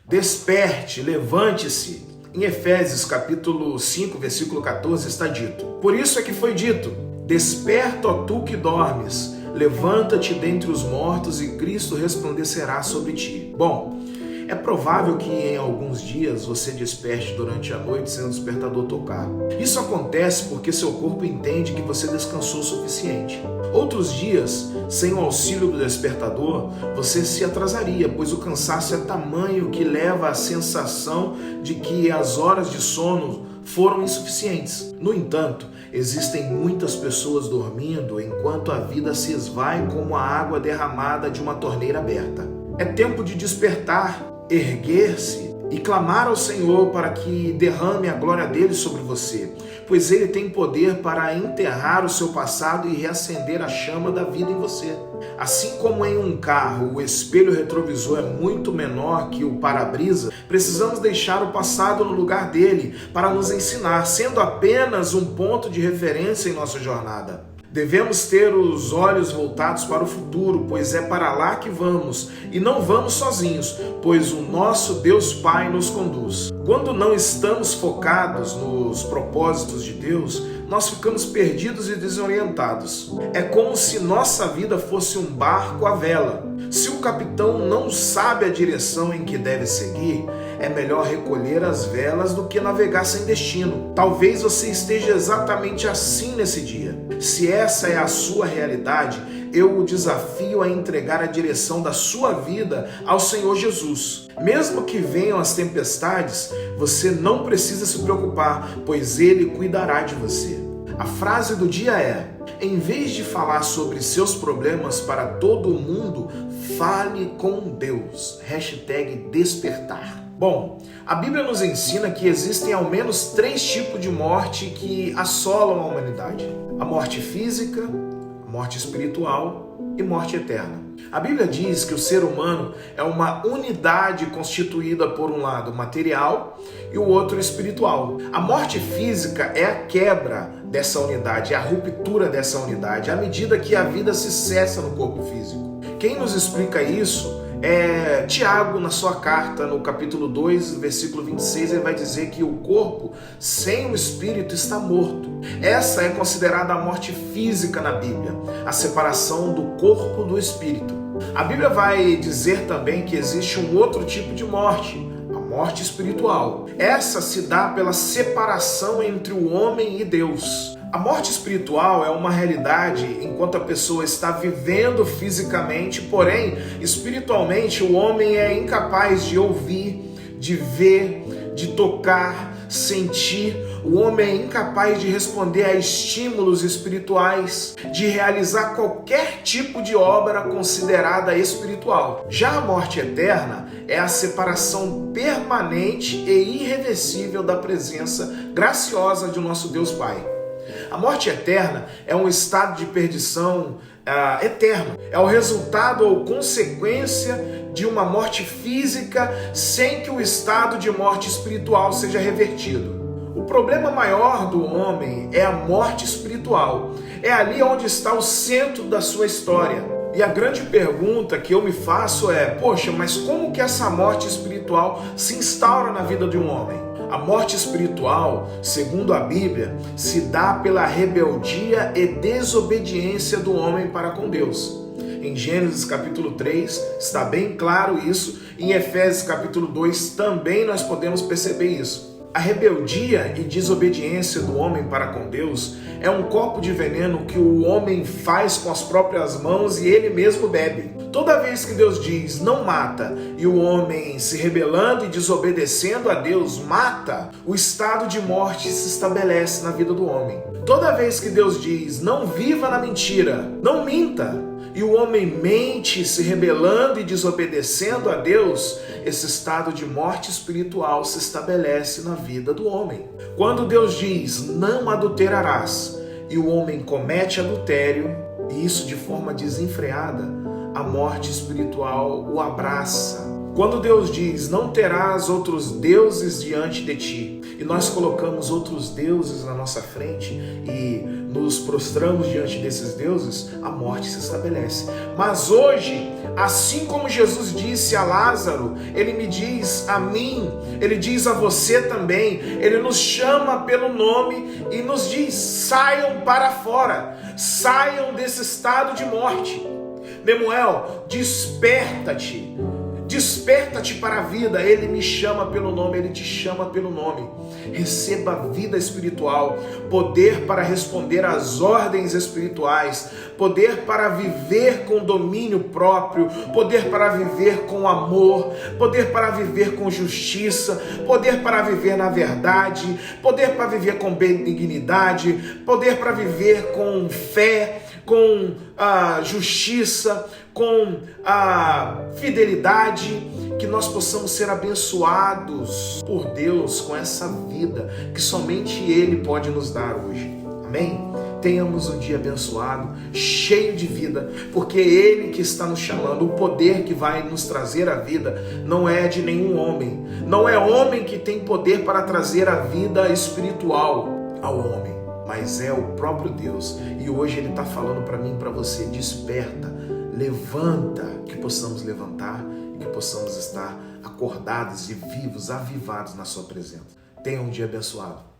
Desperte, levante-se. Em Efésios capítulo 5, versículo 14 está dito: por isso é que foi dito, desperta, ó tu que dormes, levanta-te dentre os mortos e Cristo resplandecerá sobre ti. Bom, é provável que em alguns dias você desperte durante a noite sem o despertador tocar. Isso acontece porque seu corpo entende que você descansou o suficiente. Outros dias, sem o auxílio do despertador, você se atrasaria, pois o cansaço é tamanho que leva à sensação de que as horas de sono foram insuficientes. No entanto, existem muitas pessoas dormindo enquanto a vida se esvai como a água derramada de uma torneira aberta. É tempo de despertar, erguer-se e clamar ao Senhor para que derrame a glória dele sobre você, pois ele tem poder para enterrar o seu passado e reacender a chama da vida em você. Assim como em um carro o espelho retrovisor é muito menor que o para-brisa, precisamos deixar o passado no lugar dele para nos ensinar, sendo apenas um ponto de referência em nossa jornada. Devemos ter os olhos voltados para o futuro, pois é para lá que vamos, e não vamos sozinhos, pois o nosso Deus Pai nos conduz. Quando não estamos focados nos propósitos de Deus, nós ficamos perdidos e desorientados. É como se nossa vida fosse um barco à vela. Se o capitão não sabe a direção em que deve seguir, é melhor recolher as velas do que navegar sem destino. Talvez você esteja exatamente assim nesse dia. Se essa é a sua realidade, eu o desafio a entregar a direção da sua vida ao Senhor Jesus. Mesmo que venham as tempestades, você não precisa se preocupar, pois Ele cuidará de você. A frase do dia é: em vez de falar sobre seus problemas para todo mundo, fale com Deus. #despertar. Bom, a Bíblia nos ensina que existem ao menos 3 tipos de morte que assolam a humanidade: a morte física, a morte espiritual e morte eterna. A Bíblia diz que o ser humano é uma unidade constituída por um lado material e o outro espiritual. A morte física é a quebra dessa unidade, é a ruptura dessa unidade, à medida que a vida se cessa no corpo físico. Quem nos explica isso é Tiago, na sua carta, no capítulo 2, versículo 26, ele vai dizer que o corpo sem o espírito está morto. Essa é considerada a morte física na Bíblia, a separação do corpo do espírito. A Bíblia vai dizer também que existe um outro tipo de morte, a morte espiritual. Essa se dá pela separação entre o homem e Deus. A morte espiritual é uma realidade enquanto a pessoa está vivendo fisicamente, porém, espiritualmente, o homem é incapaz de ouvir, de ver, de tocar, sentir. O homem é incapaz de responder a estímulos espirituais, de realizar qualquer tipo de obra considerada espiritual. Já a morte eterna é a separação permanente e irreversível da presença graciosa de nosso Deus Pai. A morte eterna é um estado de perdição eterno. É o resultado ou consequência de uma morte física sem que o estado de morte espiritual seja revertido. O problema maior do homem é a morte espiritual. É ali onde está o centro da sua história. E a grande pergunta que eu me faço é: poxa, mas como que essa morte espiritual se instaura na vida de um homem? A morte espiritual, segundo a Bíblia, se dá pela rebeldia e desobediência do homem para com Deus. Em Gênesis capítulo 3 está bem claro isso, em Efésios capítulo 2 também nós podemos perceber isso. A rebeldia e desobediência do homem para com Deus é um copo de veneno que o homem faz com as próprias mãos e ele mesmo bebe. Toda vez que Deus diz não mata e o homem se rebelando e desobedecendo a Deus mata, o estado de morte se estabelece na vida do homem. Toda vez que Deus diz não viva na mentira, não minta, e o homem mente se rebelando e desobedecendo a Deus, esse estado de morte espiritual se estabelece na vida do homem. Quando Deus diz não adulterarás e o homem comete adultério, e isso de forma desenfreada, a morte espiritual o abraça. Quando Deus diz não terás outros deuses diante de ti, e nós colocamos outros deuses na nossa frente e nos prostramos diante desses deuses, a morte se estabelece. Mas hoje, assim como Jesus disse a Lázaro, ele me diz a mim, ele diz a você também, ele nos chama pelo nome e nos diz: saiam para fora, saiam desse estado de morte. Nemuel, desperta-te. Desperta-te para a vida. Ele me chama pelo nome, ele te chama pelo nome. Receba vida espiritual, poder para responder às ordens espirituais, poder para viver com domínio próprio, poder para viver com amor, poder para viver com justiça, poder para viver na verdade, poder para viver com benignidade, poder para viver com fé, com justiça, com fidelidade, que nós possamos ser abençoados por Deus com essa vida que somente Ele pode nos dar hoje. Amém? Tenhamos um dia abençoado, cheio de vida, porque é Ele que está nos chamando. O poder que vai nos trazer a vida não é de nenhum homem. Não é homem que tem poder para trazer a vida espiritual ao homem, mas é o próprio Deus. E hoje Ele está falando para mim e para você: desperta, levanta, que possamos levantar e que possamos estar acordados e vivos, avivados na sua presença. Tenha um dia abençoado.